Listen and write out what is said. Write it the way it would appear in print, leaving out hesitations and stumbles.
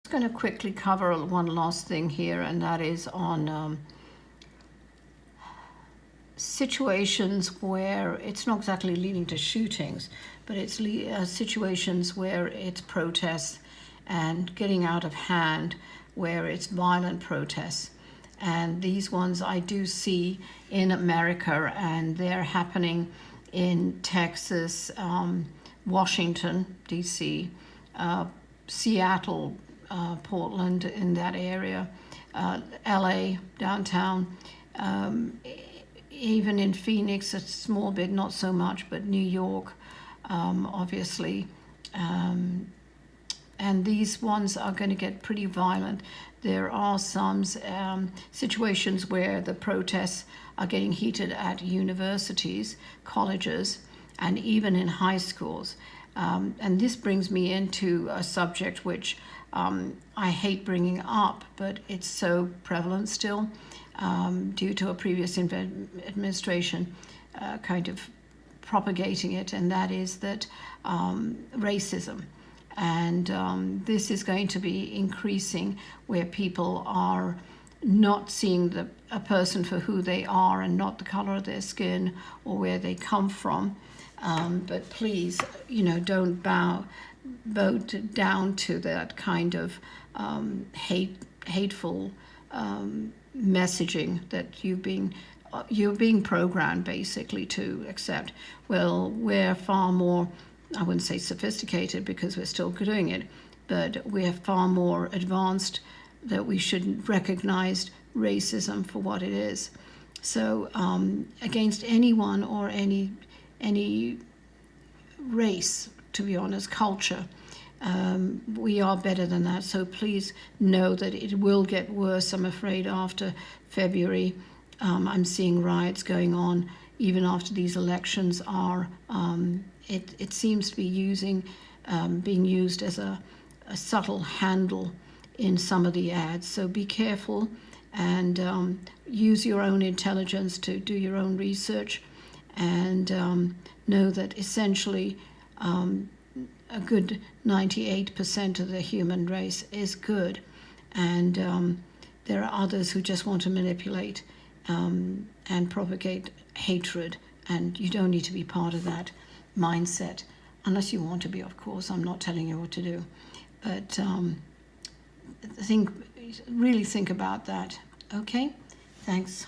Going to quickly cover one last thing here, and that is on situations where it's not exactly leading to shootings, but it's situations where it's protests and getting out of hand, where it's violent protests. And these ones I do see in America, and they're happening in Texas, Washington, D.C., Seattle, Portland, in that area, LA, downtown, even in Phoenix, a small bit, not so much, but New York, obviously. And these ones are going to get pretty violent. There are some situations where the protests are getting heated at universities, colleges, and even in high schools. And this brings me into a subject which I hate bringing up, but it's so prevalent still due to a previous administration kind of propagating it, and that is that racism. And this is going to be increasing, where people are not seeing a person for who they are and not the color of their skin or where they come from. But please, don't vote down to that kind of hateful messaging that you're being programmed basically to accept. Well, we're far more, I wouldn't say sophisticated because we're still doing it, but we're far more advanced that we should recognize racism for what it is. So against anyone or any race, to be honest, culture, we are better than that. So please know that it will get worse, I'm afraid, after February. I'm seeing riots going on even after these elections are. It seems to be being used as a subtle handle in some of the ads. So be careful and use your own intelligence to do your own research, and know that essentially a good 98% of the human race is good, and there are others who just want to manipulate and propagate hatred, and you don't need to be part of that mindset unless you want to be, of course. I'm not telling you what to do, but really think about that. Okay, thanks.